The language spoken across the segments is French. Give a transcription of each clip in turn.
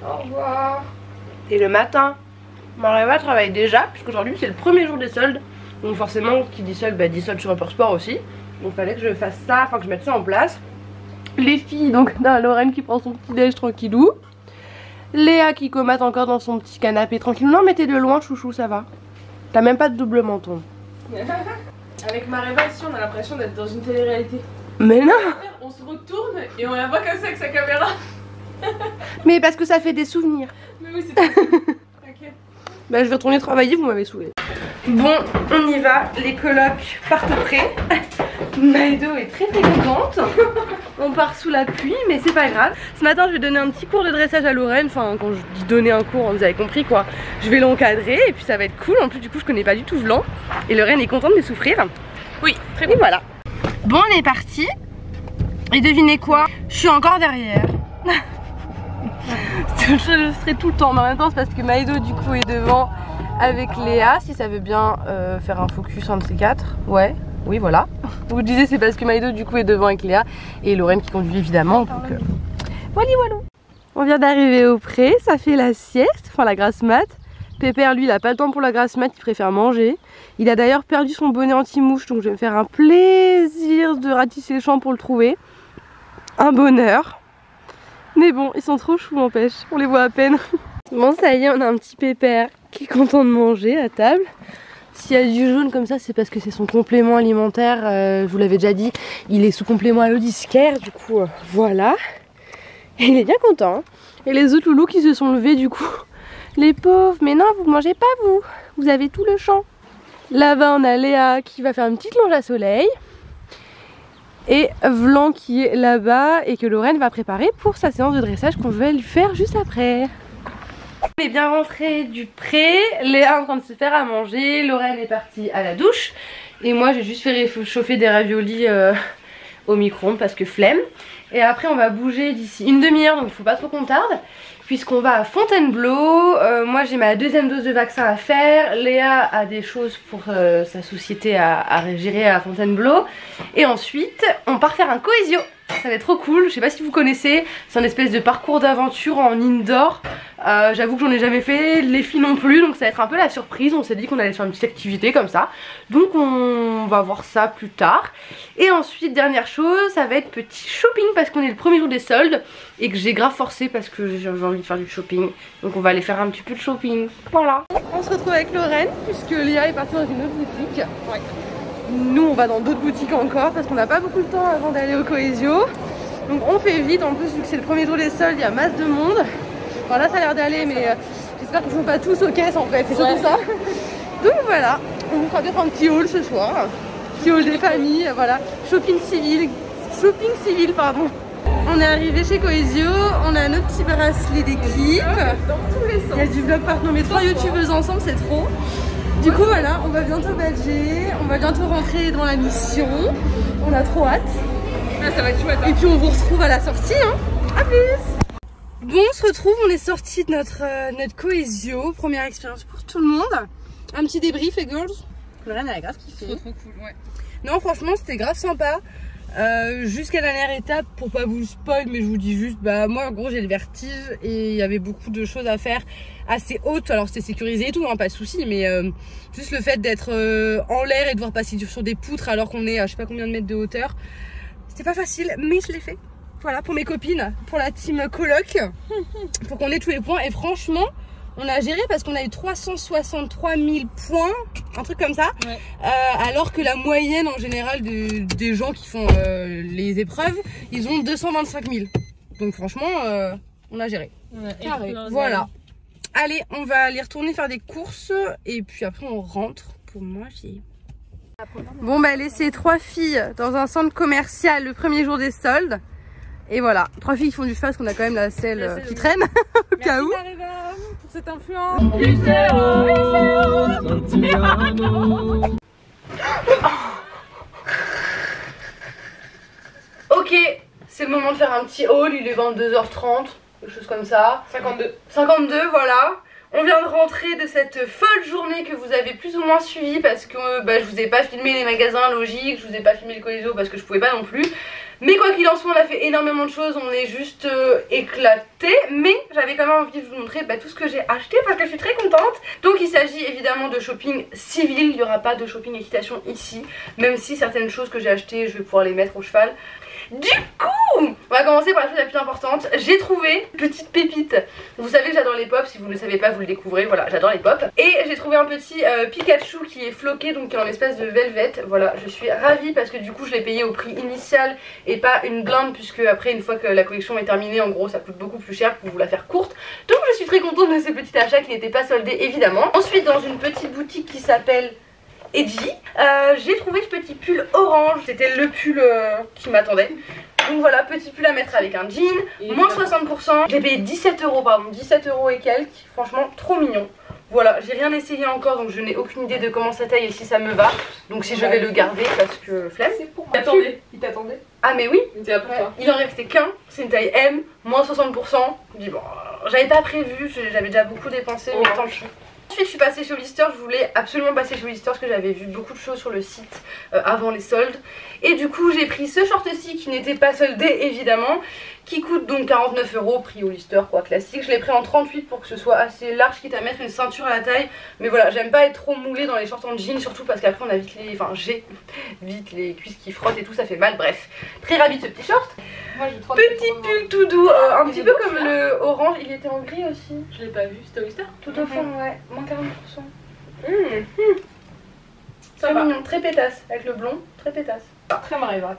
Au revoir. Et le matin, Mareva travaille déjà, puisqu'aujourd'hui c'est le premier jour des soldes. Donc forcément, qui dit solde, bah dit solde sur Upper Sport aussi. Donc il fallait que je fasse ça, enfin que je mette ça en place. Les filles, donc dans Lorraine qui prend son petit déj tranquillou. Léa qui comate encore dans son petit canapé tranquille. Non mais t'es de loin chouchou, ça va. T'as même pas de double menton. Avec Mareva ici on a l'impression d'être dans une télé-réalité. Mais non. On se retourne et on la voit comme ça avec sa caméra. Mais parce que ça fait des souvenirs. Mais oui c'est ok. Bah je vais retourner travailler, vous m'avez saoulé. Bon, on y va, les colocs partent prêts. Maëdo est très contente. On part sous la pluie, mais c'est pas grave. Ce matin, je vais donner un petit cours de dressage à Lorraine. Enfin, quand je dis donner un cours, vous avez compris quoi. Je vais l'encadrer et puis ça va être cool. En plus, du coup, je connais pas du tout Vlan. Et Lorraine est contente de souffrir. Oui, très Et bien. voilà. Bon, on est parti. Et devinez quoi? Je suis encore derrière. Je serai tout le temps, mais en même temps, c'est parce que Maëdo, du coup, est devant avec Léa. Si ça veut bien faire un focus, un de ces quatre. Ouais. Oui voilà, vous disiez c'est parce que Maëdo du coup est devant avec Léa et Lorraine qui conduit évidemment, donc voilà. On vient d'arriver au pré, ça fait la sieste, enfin la grasse mat. Pépère lui il a pas le temps pour la grasse mat, il préfère manger. Il a d'ailleurs perdu son bonnet anti-mouche, donc je vais me faire un plaisir de ratisser le champ pour le trouver. Un bonheur. Mais bon, ils sont trop choux n'empêche, on les voit à peine. Bon ça y est, on a un petit Pépère qui est content de manger à table. S'il y a du jaune comme ça, c'est parce que c'est son complément alimentaire, je vous l'avais déjà dit, il est sous complément à l'eau disquaire, du coup voilà. Et il est bien content. Hein. Et les autres loulous qui se sont levés du coup, les pauvres, mais non vous mangez pas vous avez tout le champ. Là-bas on a Léa qui va faire une petite longe à soleil. Et Vlan qui est là-bas et que Lorraine va préparer pour sa séance de dressage qu'on va lui faire juste après. On est bien rentré du pré, Léa est en train de se faire à manger, Lorraine est partie à la douche et moi j'ai juste fait chauffer des raviolis au micro-ondes parce que flemme. Et après on va bouger d'ici une demi-heure, donc il faut pas trop qu'on tarde puisqu'on va à Fontainebleau. Moi j'ai ma deuxième dose de vaccin à faire, Léa a des choses pour sa société à gérer à Fontainebleau et ensuite on part faire un cohésio. Ça va être trop cool, je sais pas si vous connaissez, c'est un espèce de parcours d'aventure en indoor. J'avoue que j'en ai jamais fait, les filles non plus, donc ça va être un peu la surprise. On s'est dit qu'on allait faire une petite activité comme ça, donc on va voir ça plus tard. Et ensuite dernière chose, ça va être petit shopping parce qu'on est le premier jour des soldes et que j'ai grave forcé parce que j'avais envie de faire du shopping, donc on va aller faire un petit peu de shopping, voilà. On se retrouve avec Lorraine puisque Léa est partie dans une autre boutique. Ouais. Nous on va dans d'autres boutiques encore parce qu'on n'a pas beaucoup de temps avant d'aller au Cohesio. Donc on fait vite, en plus vu que c'est le premier jour des soldes, il y a masse de monde. Enfin là ça a l'air d'aller mais j'espère qu'ils ne sont pas tous aux caisses en fait, c'est surtout ça. Donc voilà, on vous fera peut-être un petit haul ce soir. Petit haul des familles, voilà. Shopping civil pardon. On est arrivé chez Cohesio, on a nos petits bracelets d'équipe. Dans tous les sens. Il y a du vlog partout, mais 3 youtubeuses ensemble c'est trop. Du coup voilà, on va bientôt badger, on va bientôt rentrer dans la mission. On a trop hâte. Ah, ça va être chouette. Et puis on vous retrouve à la sortie, hein. A plus. Bon, on se retrouve, on est sorti de notre Cohesio, première expérience pour tout le monde. Un petit débrief les girls. Lorraine elle a grave kiffé. Trop cool, ouais. Non franchement c'était grave sympa. Jusqu'à la dernière étape, pour pas vous spoil, mais je vous dis juste, bah moi en gros j'ai le vertige et il y avait beaucoup de choses à faire assez hautes. Alors c'était sécurisé et tout, hein, pas de souci, mais juste le fait d'être en l'air et de devoir passer sur des poutres alors qu'on est à je sais pas combien de mètres de hauteur, c'était pas facile, mais je l'ai fait. Voilà, pour mes copines, pour la team coloc, pour qu'on ait tous les points. Et franchement, on a géré parce qu'on a eu 363 000 points, un truc comme ça. Ouais. Alors que la moyenne en général des gens qui font les épreuves, ils ont 225 000. Donc franchement, on a géré. Ouais, voilà. Allez, on va aller retourner faire des courses et puis après on rentre pour manger. Bon bah laissez 3 filles dans un centre commercial le premier jour des soldes. Et voilà, 3 filles qui font du cheval parce qu'on a quand même la selle qui traîne au cas où. Merci Mareva pour cette influence. Ok, c'est le moment de faire un petit haul, il est 22h30, quelque chose comme ça. 52, voilà. On vient de rentrer de cette folle journée que vous avez plus ou moins suivie parce que je vous ai pas filmé les magasins, logique, je vous ai pas filmé le Cohesio parce que je pouvais pas non plus. Mais quoi qu'il en soit, on a fait énormément de choses, on est juste éclaté. Mais j'avais quand même envie de vous montrer tout ce que j'ai acheté parce que je suis très contente. Donc il s'agit évidemment de shopping civil, il n'y aura pas de shopping équitation ici. Même si certaines choses que j'ai achetées, je vais pouvoir les mettre au cheval. Du coup, on va commencer par la chose la plus importante. J'ai trouvé une petite pépite. Vous savez que j'adore les pops, si vous ne le savez pas vous le découvrez, voilà, j'adore les pops. Et j'ai trouvé un petit Pikachu qui est floqué, donc qui est en espèce de velvet. Voilà, je suis ravie parce que du coup je l'ai payé au prix initial et pas une blinde, puisque après une fois que la collection est terminée, en gros ça coûte beaucoup plus cher pour vous la faire courte. Donc je suis très contente de ce petit achat qui n'était pas soldé évidemment. Ensuite dans une petite boutique qui s'appelle Edgy, j'ai trouvé ce petit pull orange, c'était le pull qui m'attendait. Donc voilà, petit pull à mettre avec un jean, moins 60%, j'ai payé 17 €, pardon, 17 € et quelques, franchement trop mignon. Voilà, j'ai rien essayé encore donc je n'ai aucune idée de comment ça taille et si ça me va. Donc si je vais le garder parce que flemme. Il t'attendait. Ah mais oui, il en restait qu'un, c'est une taille M, moins 60%. Je dis bon, j'avais pas prévu, j'avais déjà beaucoup dépensé mais tant pis. Ensuite je suis passée chez Hollister, je voulais absolument passer chez Hollister parce que j'avais vu beaucoup de choses sur le site avant les soldes. Et du coup j'ai pris ce short-ci qui n'était pas soldé évidemment, qui coûte donc 49 €, prix Hollister quoi, classique. Je l'ai pris en 38 pour que ce soit assez large, quitte à mettre une ceinture à la taille. Mais voilà, j'aime pas être trop moulée dans les shorts en jean, surtout parce qu'après on a vite les... Enfin j'ai vite les cuisses qui frottent et tout, ça fait mal, bref. Très ravie de ce petit short. Moi, petit pull tout doux, un petit peu comme le orange, il était en gris aussi. Je l'ai pas vu, c'était Hollister. Tout au fond, ouais, moins 40%. Ça très va. mignon, très pétasse, avec le blond, très pétasse. Très Maréva.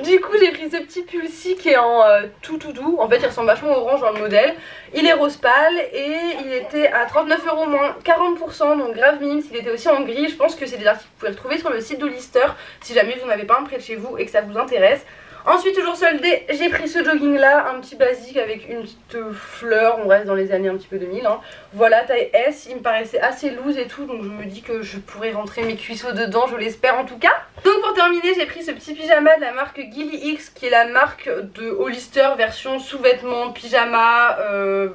Du coup j'ai pris ce petit pull-ci qui est en tout doux. En fait il ressemble vachement au orange dans le modèle. Il est rose pâle et il était à 39 € moins 40%, donc grave mime. S'il était aussi en gris, je pense que c'est des articles que vous pouvez retrouver sur le site d'Hollister si jamais vous n'avez pas un près de chez vous et que ça vous intéresse. Ensuite toujours soldé, j'ai pris ce jogging là, un petit basique avec une petite fleur, on reste dans les années un petit peu 2000 hein. Voilà, taille S, il me paraissait assez loose et tout, donc je me dis que je pourrais rentrer mes cuisseaux dedans, je l'espère en tout cas. Donc pour terminer j'ai pris ce petit pyjama de la marque Gilly X, qui est la marque de Hollister version sous-vêtements, pyjama,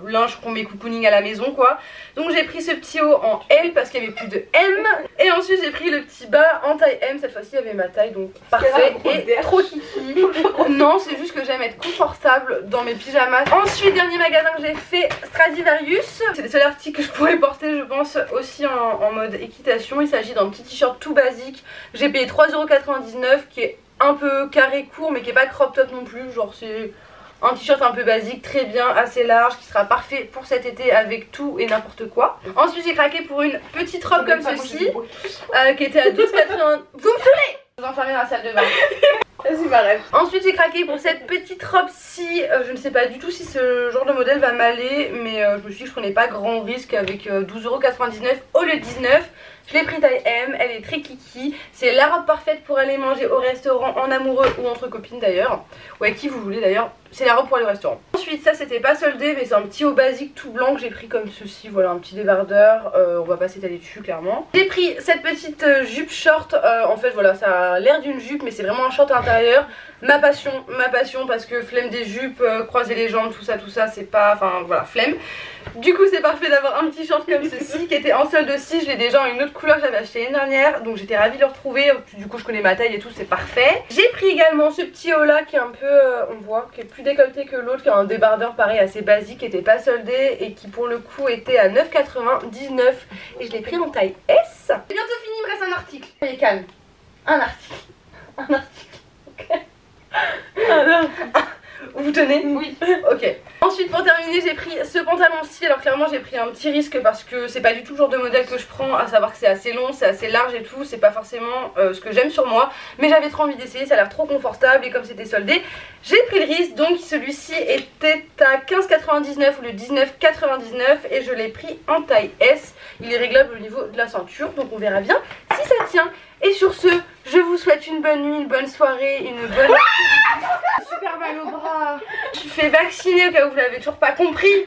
linge pour mes cocooning à la maison quoi. Donc j'ai pris ce petit haut en L parce qu'il y avait plus de M. Et ensuite j'ai pris le petit bas en taille M, cette fois-ci il y avait ma taille, donc parfait et trop kiki. Non, c'est juste que j'aime être confortable dans mes pyjamas. Ensuite, dernier magasin que j'ai fait, Stradivarius. C'est le seul article que je pourrais porter, je pense, aussi en mode équitation. Il s'agit d'un petit t-shirt tout basique. J'ai payé 3,99 €, qui est un peu carré court, mais qui est pas crop top non plus. Genre, c'est un t-shirt un peu basique, très bien, assez large, qui sera parfait pour cet été avec tout et n'importe quoi. Ensuite, j'ai craqué pour une petite robe comme ceci, qui était à 12,80 €. Vous me saoulez! Je vous enfermer dans la salle de bain. Vas-y, ma rêve. Ensuite j'ai craqué pour cette petite robe-ci. Je ne sais pas du tout si ce genre de modèle va m'aller, mais je me suis dit que je prenais pas grand risque avec 12,99 € au lieu de 19. Je l'ai pris taille M, elle est très kiki. C'est la robe parfaite pour aller manger au restaurant en amoureux ou entre copines d'ailleurs. Ou avec qui vous voulez d'ailleurs. C'est la robe pour aller au restaurant. Ensuite ça c'était pas soldé, mais c'est un petit haut basique tout blanc que j'ai pris comme ceci. Voilà, un petit débardeur, on va pas s'étaler dessus clairement. J'ai pris cette petite jupe short, en fait voilà, ça a l'air d'une jupe mais c'est vraiment un short à l'intérieur. Ma passion parce que flemme des jupes, croiser les jambes, tout ça c'est pas, enfin voilà, flemme. Du coup c'est parfait d'avoir un petit short comme ceci qui était en solde aussi. Je l'ai déjà en une autre couleur que j'avais acheté l'année dernière, donc j'étais ravie de le retrouver. Du coup je connais ma taille et tout, c'est parfait. J'ai pris également ce petit haut là qui est un peu, on voit, qui est plus décolleté que l'autre, qui a un débardeur pareil assez basique, qui était pas soldé et qui pour le coup était à 9,99 € et je l'ai pris en taille S. C'est bientôt fini, il me reste un article. Soyez calme. Un article. Ok. Vous tenez? Oui. Ok. Ensuite pour terminer j'ai pris ce pantalon-ci. Alors clairement j'ai pris un petit risque parce que c'est pas du tout le genre de modèle que je prends, à savoir que c'est assez long, c'est assez large et tout. C'est pas forcément ce que j'aime sur moi, mais j'avais trop envie d'essayer, ça a l'air trop confortable et comme c'était soldé j'ai pris le risque. Donc celui-ci était à 15,99 € ou le 19,99 et je l'ai pris en taille S. Il est réglable au niveau de la ceinture, donc on verra bien si ça tient. Et sur ce, je vous souhaite une bonne nuit, une bonne soirée, une bonne... Super mal au bras. Je suis fait vacciner au cas où vous l'avez toujours pas compris.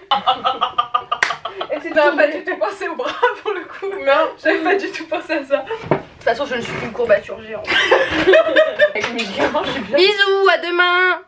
Non, pas du tout pensé au bras pour le coup. Non, j'avais pas du tout pensé à ça. De toute façon, je ne suis qu'une courbature géante. Avec mes gamins, je suis bien. Bisous, à demain.